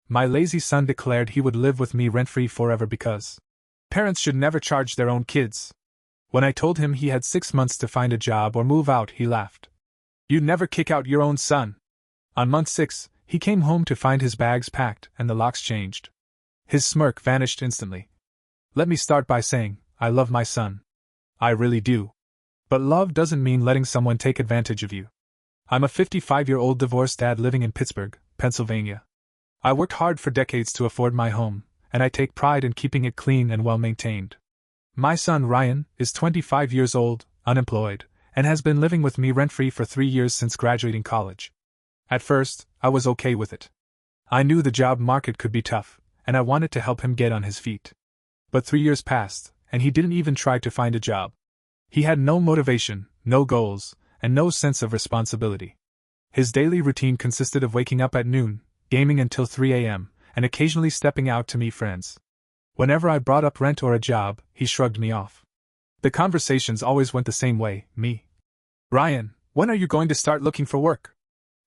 My lazy son declared he would live with me rent-free forever because parents should never charge their own kids. When I told him he had 6 months to find a job or move out, he laughed. You'd never kick out your own son. On month 6, he came home to find his bags packed and the locks changed. His smirk vanished instantly. Let me start by saying, I love my son. I really do. But love doesn't mean letting someone take advantage of you. I'm a 55-year-old divorced dad living in Pittsburgh, Pennsylvania. I worked hard for decades to afford my home, and I take pride in keeping it clean and well-maintained. My son Ryan is 25 years old, unemployed, and has been living with me rent-free for 3 years since graduating college. At first, I was okay with it. I knew the job market could be tough, and I wanted to help him get on his feet. But 3 years passed, and he didn't even try to find a job. He had no motivation, no goals, and no sense of responsibility. His daily routine consisted of waking up at noon, gaming until 3 a.m., and occasionally stepping out to meet friends. Whenever I brought up rent or a job, he shrugged me off. The conversations always went the same way, me. Ryan, when are you going to start looking for work?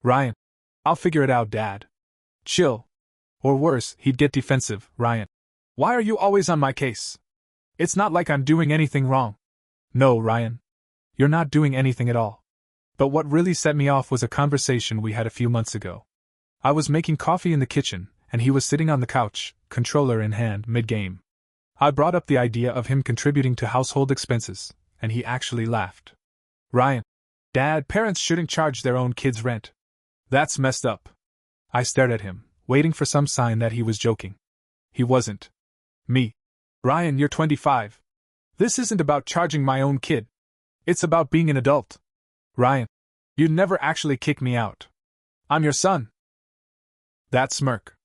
Ryan, I'll figure it out, Dad. Chill. Or worse, he'd get defensive. Ryan, why are you always on my case? It's not like I'm doing anything wrong. No, Ryan. You're not doing anything at all. But what really set me off was a conversation we had a few months ago. I was making coffee in the kitchen, and he was sitting on the couch, controller in hand, mid-game. I brought up the idea of him contributing to household expenses, and he actually laughed. Ryan, Dad, parents shouldn't charge their own kids rent. That's messed up. I stared at him, waiting for some sign that he was joking. He wasn't. Me. Ryan, you're 25. This isn't about charging my own kid. It's about being an adult. Ryan, you'd never actually kick me out. I'm your son. That smirk.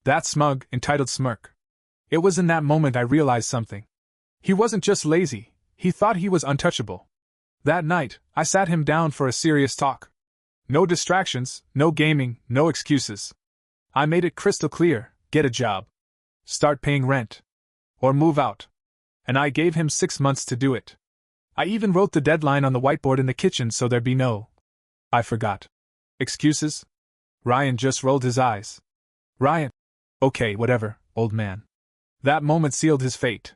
That smug, entitled smirk. It was in that moment I realized something. He wasn't just lazy, he thought he was untouchable. That night, I sat him down for a serious talk. No distractions, no gaming, no excuses. I made it crystal clear, get a job. Start paying rent. Or move out. And I gave him 6 months to do it. I even wrote the deadline on the whiteboard in the kitchen so there'd be no. I forgot. Excuses? Ryan just rolled his eyes. Ryan. Okay, whatever, old man. That moment sealed his fate.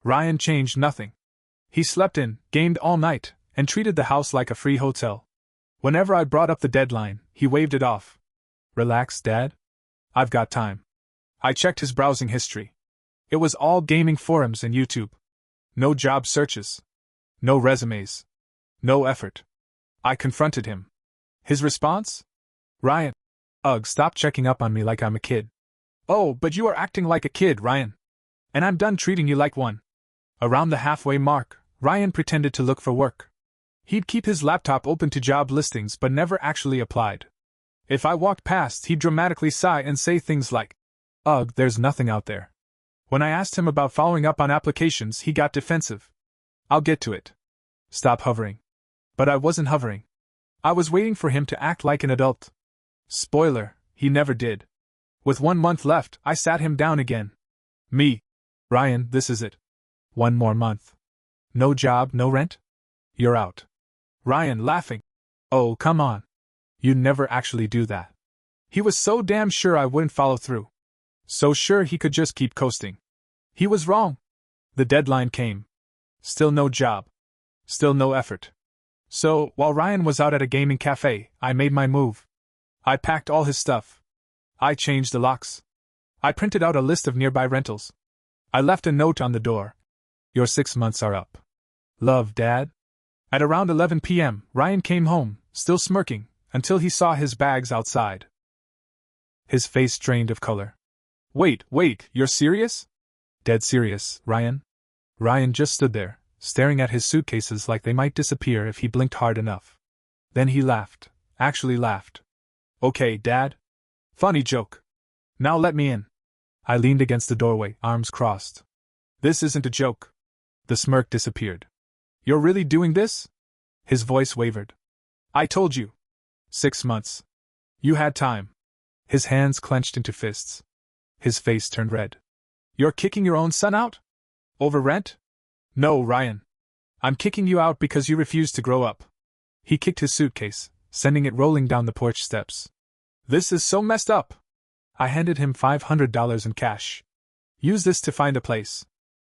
Ryan changed nothing. He slept in, gamed all night, and treated the house like a free hotel. Whenever I brought up the deadline, he waved it off. Relax, Dad. I've got time. I checked his browsing history. It was all gaming forums and YouTube. No job searches. No resumes. No effort. I confronted him. His response? Ryan. Ugh, stop checking up on me like I'm a kid. Oh, but you are acting like a kid, Ryan. And I'm done treating you like one. Around the halfway mark, Ryan pretended to look for work. He'd keep his laptop open to job listings but never actually applied. If I walked past, he'd dramatically sigh and say things like, Ugh, there's nothing out there. When I asked him about following up on applications, he got defensive. I'll get to it. Stop hovering. But I wasn't hovering. I was waiting for him to act like an adult. Spoiler, he never did. With 1 month left, I sat him down again. Me. Ryan, this is it. 1 more month. No job, no rent? You're out. Ryan, laughing. Oh, come on. You'd never actually do that. He was so damn sure I wouldn't follow through. So sure he could just keep coasting. He was wrong. The deadline came. Still no job. Still no effort. So, while Ryan was out at a gaming cafe, I made my move. I packed all his stuff. I changed the locks. I printed out a list of nearby rentals. I left a note on the door. Your 6 months are up. Love, Dad. At around 11 p.m., Ryan came home, still smirking, until he saw his bags outside. His face drained of color. Wait, you're serious? Dead serious, Ryan. Ryan just stood there, staring at his suitcases like they might disappear if he blinked hard enough. Then he laughed, actually laughed. Okay, Dad. Funny joke. Now let me in. I leaned against the doorway, arms crossed. This isn't a joke. The smirk disappeared. You're really doing this? His voice wavered. I told you. 6 months. You had time. His hands clenched into fists. His face turned red. You're kicking your own son out? Over rent? No, Ryan. I'm kicking you out because you refuse to grow up. He kicked his suitcase, sending it rolling down the porch steps. This is so messed up. I handed him $500 in cash. Use this to find a place.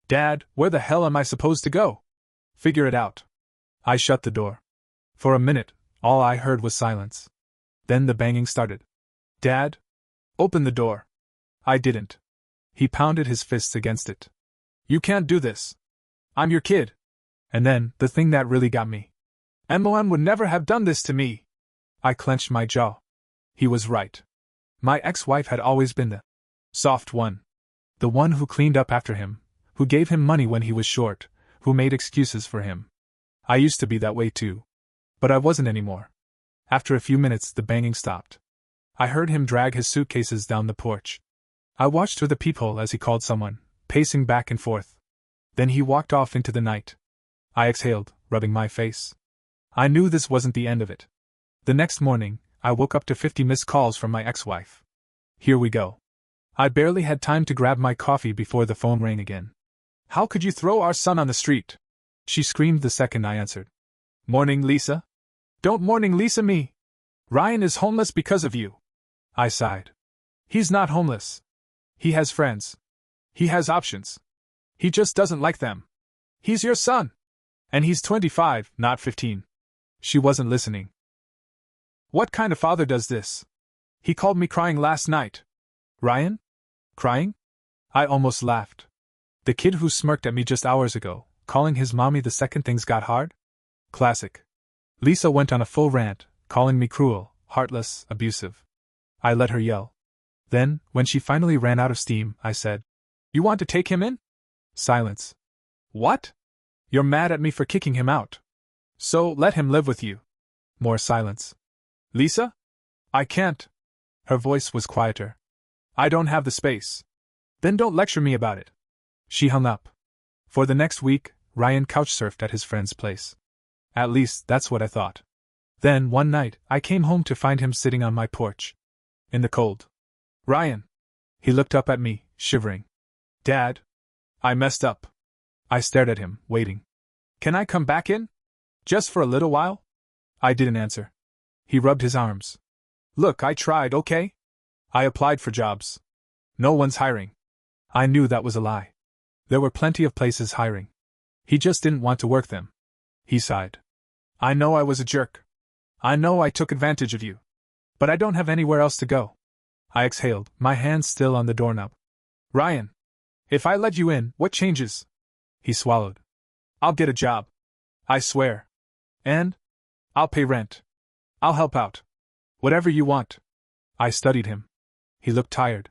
Dad, where the hell am I supposed to go? Figure it out. I shut the door. For a minute, all I heard was silence. Then the banging started. Dad? Open the door. I didn't. He pounded his fists against it. You can't do this. I'm your kid. And then, the thing that really got me. MOM would never have done this to me. I clenched my jaw. He was right. My ex-wife had always been the soft one. The one who cleaned up after him, who gave him money when he was short, who made excuses for him. I used to be that way too. But I wasn't anymore. After a few minutes, the banging stopped. I heard him drag his suitcases down the porch. I watched through the peephole as he called someone, pacing back and forth. Then he walked off into the night. I exhaled, rubbing my face. I knew this wasn't the end of it. The next morning, I woke up to 50 missed calls from my ex-wife. Here we go. I barely had time to grab my coffee before the phone rang again. How could you throw our son on the street? She screamed the second I answered. Morning, Lisa? Don't morning Lisa me. Ryan is homeless because of you. I sighed. He's not homeless. He has friends. He has options. He just doesn't like them. He's your son. And he's 25, not 15. She wasn't listening. What kind of father does this? He called me crying last night. Ryan? Crying? I almost laughed. The kid who smirked at me just hours ago, calling his mommy the second things got hard? Classic. Lisa went on a full rant, calling me cruel, heartless, abusive. I let her yell. Then, when she finally ran out of steam, I said, You want to take him in? Silence. What? You're mad at me for kicking him out. So, let him live with you. More silence. Lisa? I can't. Her voice was quieter. I don't have the space. Then don't lecture me about it. She hung up. For the next week, Ryan couch-surfed at his friend's place. At least, that's what I thought. Then, one night, I came home to find him sitting on my porch. In the cold. Ryan. He looked up at me, shivering. Dad. I messed up. I stared at him, waiting. Can I come back in? Just for a little while? I didn't answer. He rubbed his arms. Look, I tried, okay? I applied for jobs. No one's hiring. I knew that was a lie. There were plenty of places hiring. He just didn't want to work them. He sighed. I know I was a jerk. I know I took advantage of you. But I don't have anywhere else to go. I exhaled, my hands still on the doorknob. Ryan. If I let you in, what changes? He swallowed. I'll get a job. I swear. And? I'll pay rent. I'll help out. Whatever you want. I studied him. He looked tired.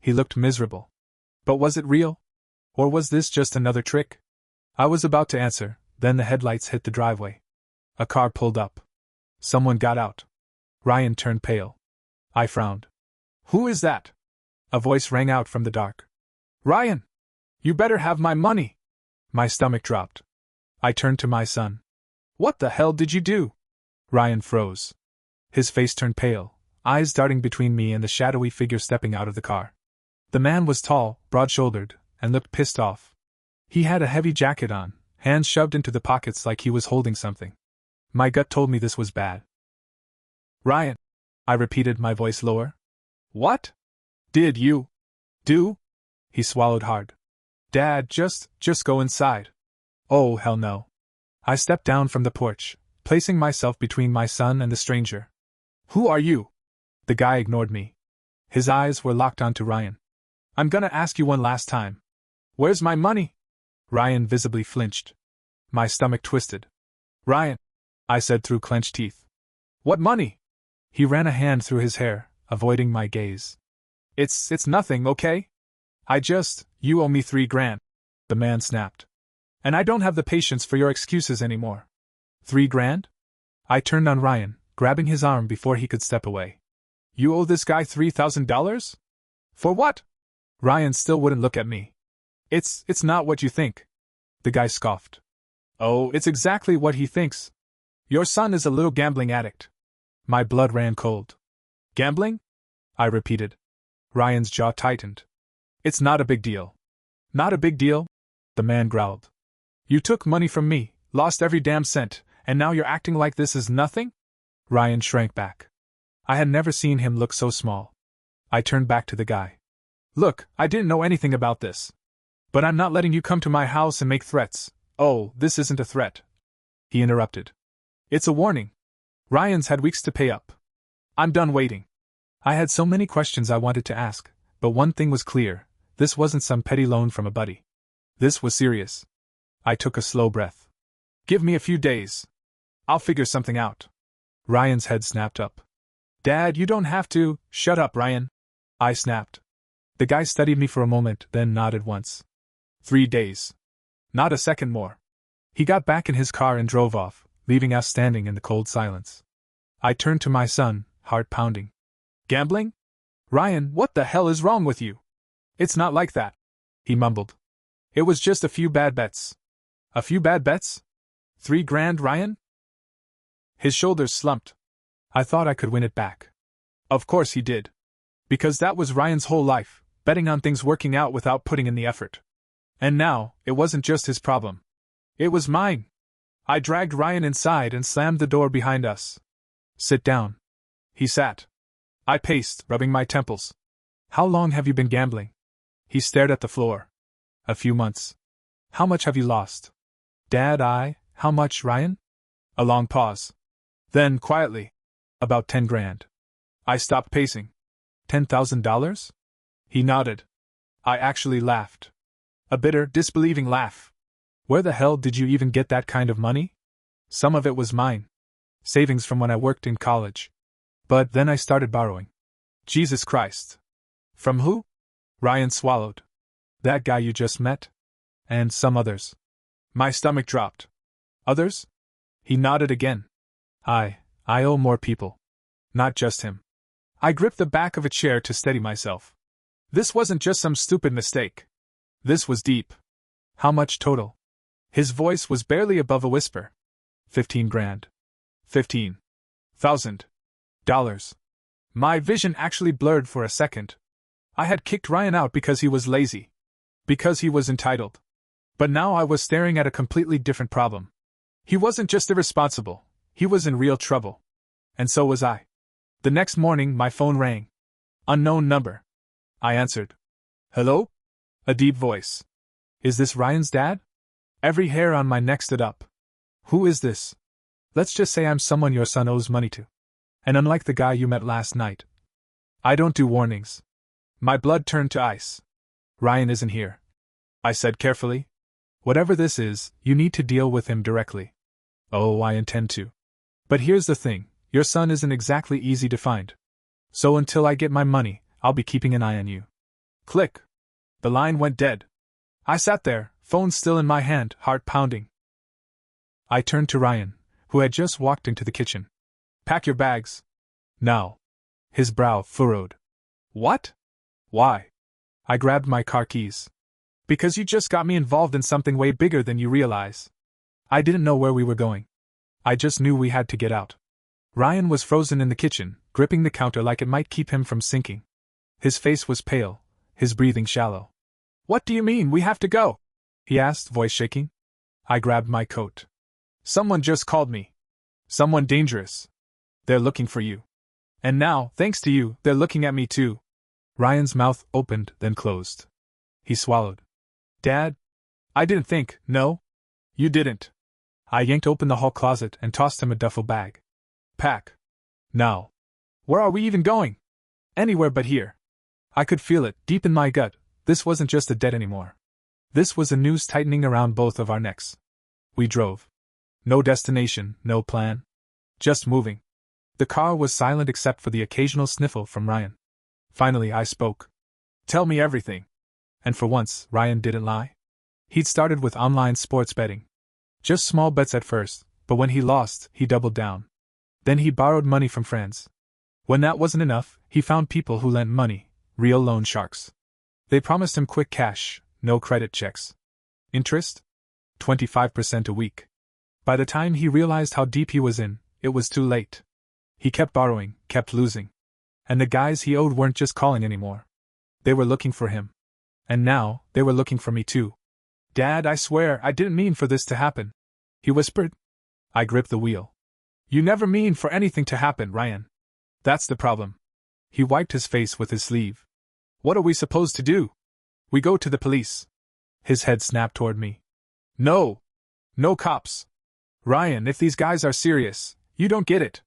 He looked miserable. But was it real? Or was this just another trick? I was about to answer, then the headlights hit the driveway. A car pulled up. Someone got out. Ryan turned pale. I frowned. Who is that? A voice rang out from the dark. Ryan! You better have my money! My stomach dropped. I turned to my son. What the hell did you do? Ryan froze. His face turned pale, eyes darting between me and the shadowy figure stepping out of the car. The man was tall, broad-shouldered, and looked pissed off. He had a heavy jacket on, hands shoved into the pockets like he was holding something. My gut told me this was bad. Ryan! I repeated, my voice lower. What? Did you do? He swallowed hard. Dad, just go inside. Oh, hell no. I stepped down from the porch, placing myself between my son and the stranger. Who are you? The guy ignored me. His eyes were locked onto Ryan. I'm gonna ask you one last time. Where's my money? Ryan visibly flinched. My stomach twisted. Ryan, I said through clenched teeth. What money? He ran a hand through his hair, avoiding my gaze. It's nothing, okay? You owe me $3,000. The man snapped. And I don't have the patience for your excuses anymore. $3,000? I turned on Ryan, grabbing his arm before he could step away. You owe this guy $3,000? For what? Ryan still wouldn't look at me. It's not what you think. The guy scoffed. Oh, it's exactly what he thinks. Your son is a little gambling addict. My blood ran cold. Gambling? I repeated. Ryan's jaw tightened. It's not a big deal. Not a big deal? The man growled. You took money from me, lost every damn cent, and now you're acting like this is nothing? Ryan shrank back. I had never seen him look so small. I turned back to the guy. Look, I didn't know anything about this. But I'm not letting you come to my house and make threats. Oh, this isn't a threat. He interrupted. It's a warning. Ryan's had weeks to pay up. I'm done waiting. I had so many questions I wanted to ask, but one thing was clear. This wasn't some petty loan from a buddy. This was serious. I took a slow breath. Give me a few days. I'll figure something out. Ryan's head snapped up. Dad, you don't have to. Shut up, Ryan. I snapped. The guy studied me for a moment, then nodded once. 3 days. Not a second more. He got back in his car and drove off, leaving us standing in the cold silence. I turned to my son, heart pounding. Gambling? Ryan, what the hell is wrong with you? It's not like that, he mumbled. It was just a few bad bets. A few bad bets? 3 grand, Ryan? His shoulders slumped. I thought I could win it back. Of course he did. Because that was Ryan's whole life, betting on things working out without putting in the effort. And now, it wasn't just his problem. It was mine. I dragged Ryan inside and slammed the door behind us. Sit down. He sat. I paced, rubbing my temples. How long have you been gambling? He stared at the floor. A few months. How much have you lost? Dad, how much, Ryan? A long pause. Then, quietly. About 10 grand. I stopped pacing. $10,000? He nodded. I actually laughed. A bitter, disbelieving laugh. Where the hell did you even get that kind of money? Some of it was mine. Savings from when I worked in college. But then I started borrowing. Jesus Christ. From who? Ryan swallowed. That guy you just met? And some others. My stomach dropped. Others? He nodded again. I owe more people. Not just him. I gripped the back of a chair to steady myself. This wasn't just some stupid mistake. This was deep. How much total? His voice was barely above a whisper. 15 grand. $15,000. My vision actually blurred for a second. I had kicked Ryan out because he was lazy. Because he was entitled. But now I was staring at a completely different problem. He wasn't just irresponsible, he was in real trouble. And so was I. The next morning my phone rang. Unknown number. I answered. Hello? A deep voice. Is this Ryan's dad? Every hair on my neck stood up. Who is this? Let's just say I'm someone your son owes money to. And unlike the guy you met last night, I don't do warnings. My blood turned to ice. Ryan isn't here, I said carefully. Whatever this is, you need to deal with him directly. Oh, I intend to. But here's the thing, your son isn't exactly easy to find. So until I get my money, I'll be keeping an eye on you. Click. The line went dead. I sat there, phone still in my hand, heart pounding. I turned to Ryan, who had just walked into the kitchen. Pack your bags. Now. His brow furrowed. What? Why? I grabbed my car keys. Because you just got me involved in something way bigger than you realize. I didn't know where we were going. I just knew we had to get out. Ryan was frozen in the kitchen, gripping the counter like it might keep him from sinking. His face was pale, his breathing shallow. What do you mean we have to go? He asked, voice shaking. I grabbed my coat. Someone just called me. Someone dangerous. They're looking for you. And now, thanks to you, they're looking at me too. Ryan's mouth opened, then closed. He swallowed. Dad? I didn't think, no? You didn't. I yanked open the hall closet and tossed him a duffel bag. Pack. Now. Where are we even going? Anywhere but here. I could feel it, deep in my gut. This wasn't just a debt anymore. This was a noose tightening around both of our necks. We drove. No destination, no plan. Just moving. The car was silent except for the occasional sniffle from Ryan. Finally, I spoke. Tell me everything. And for once, Ryan didn't lie. He'd started with online sports betting. Just small bets at first, but when he lost, he doubled down. Then he borrowed money from friends. When that wasn't enough, he found people who lent money, real loan sharks. They promised him quick cash, no credit checks. Interest? 25% a week. By the time he realized how deep he was in, it was too late. He kept borrowing, kept losing. And the guys he owed weren't just calling anymore. They were looking for him. And now, they were looking for me too. Dad, I swear, I didn't mean for this to happen. He whispered. I gripped the wheel. You never mean for anything to happen, Ryan. That's the problem. He wiped his face with his sleeve. What are we supposed to do? We go to the police. His head snapped toward me. No! No cops! Ryan, if these guys are serious, you don't get it.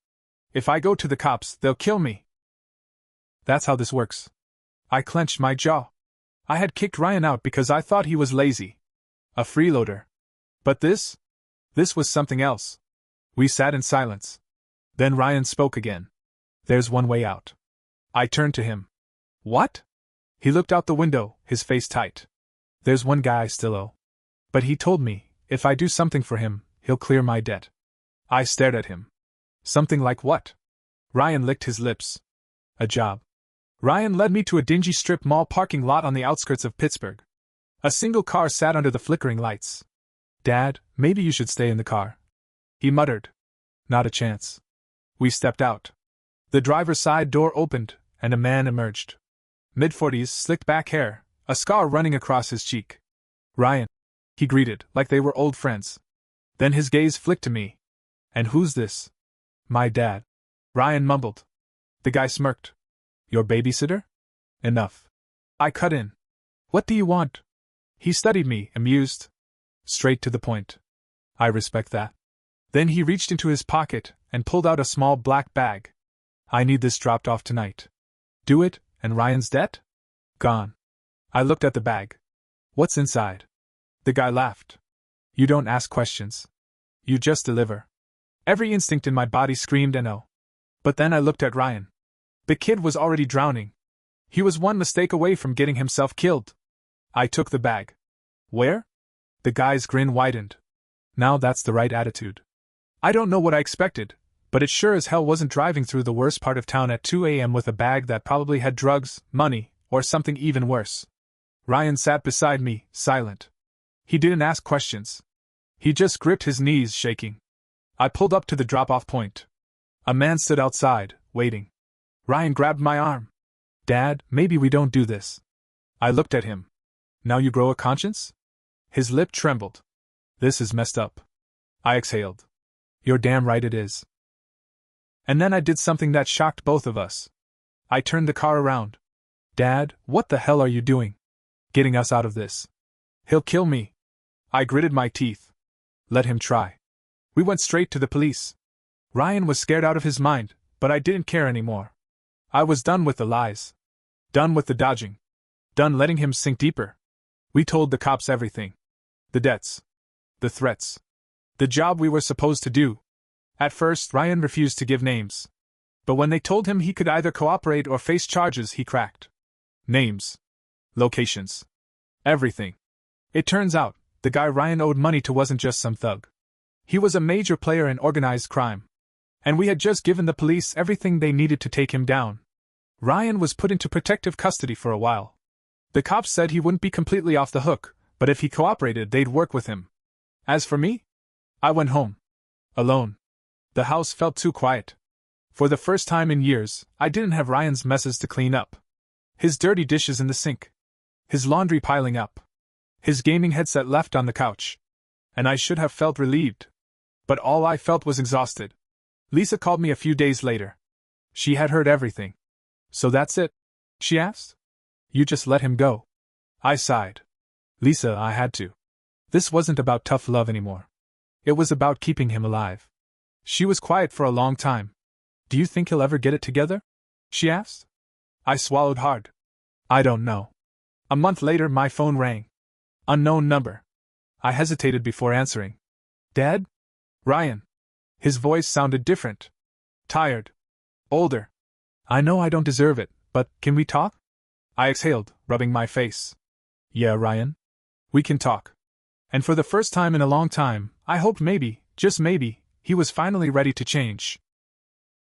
If I go to the cops, they'll kill me. That's how this works. I clenched my jaw. I had kicked Ryan out because I thought he was lazy. A freeloader. But this was something else. We sat in silence. Then Ryan spoke again. There's one way out. I turned to him. What? He looked out the window, his face tight. There's one guy I still owe. But he told me, if I do something for him, he'll clear my debt. I stared at him. Something like what? Ryan licked his lips. A job. Ryan led me to a dingy strip mall parking lot on the outskirts of Pittsburgh. A single car sat under the flickering lights. Dad, maybe you should stay in the car. He muttered. Not a chance. We stepped out. The driver's side door opened, and a man emerged. Mid-40s, slicked back hair, a scar running across his cheek. Ryan, he greeted, like they were old friends. Then his gaze flicked to me. And who's this? My dad. Ryan mumbled. The guy smirked. Your babysitter? Enough. I cut in. What do you want? He studied me, amused. Straight to the point. I respect that. Then he reached into his pocket and pulled out a small black bag. I need this dropped off tonight. Do it, and Ryan's debt? Gone. I looked at the bag. What's inside? The guy laughed. You don't ask questions. You just deliver. Every instinct in my body screamed no. But then I looked at Ryan. The kid was already drowning. He was one mistake away from getting himself killed. I took the bag. Where? The guy's grin widened. Now that's the right attitude. I don't know what I expected, but it sure as hell wasn't driving through the worst part of town at 2 a.m. with a bag that probably had drugs, money, or something even worse. Ryan sat beside me, silent. He didn't ask questions. He just gripped his knees, shaking. I pulled up to the drop-off point. A man stood outside, waiting. Ryan grabbed my arm. Dad, maybe we don't do this. I looked at him. Now you grow a conscience? His lip trembled. This is messed up. I exhaled. You're damn right it is. And then I did something that shocked both of us. I turned the car around. Dad, what the hell are you doing? Getting us out of this. He'll kill me. I gritted my teeth. Let him try. We went straight to the police. Ryan was scared out of his mind, but I didn't care anymore. I was done with the lies. Done with the dodging. Done letting him sink deeper. We told the cops everything. The debts. The threats. The job we were supposed to do. At first, Ryan refused to give names. But when they told him he could either cooperate or face charges, he cracked. Names. Locations. Everything. It turns out, the guy Ryan owed money to wasn't just some thug. He was a major player in organized crime. And we had just given the police everything they needed to take him down. Ryan was put into protective custody for a while. The cops said he wouldn't be completely off the hook, but if he cooperated, they'd work with him. As for me, I went home. Alone. The house felt too quiet. For the first time in years, I didn't have Ryan's messes to clean up. His dirty dishes in the sink. His laundry piling up. His gaming headset left on the couch. And I should have felt relieved. But all I felt was exhausted. Lisa called me a few days later. She had heard everything. So that's it? She asked. You just let him go. I sighed. Lisa, I had to. This wasn't about tough love anymore. It was about keeping him alive. She was quiet for a long time. Do you think he'll ever get it together? She asked. I swallowed hard. I don't know. A month later, my phone rang. Unknown number. I hesitated before answering. Dad? Ryan. His voice sounded different. Tired. Older. I know I don't deserve it, but can we talk? I exhaled, rubbing my face. Yeah, Ryan. We can talk. And for the first time in a long time, I hoped maybe, just maybe, he was finally ready to change.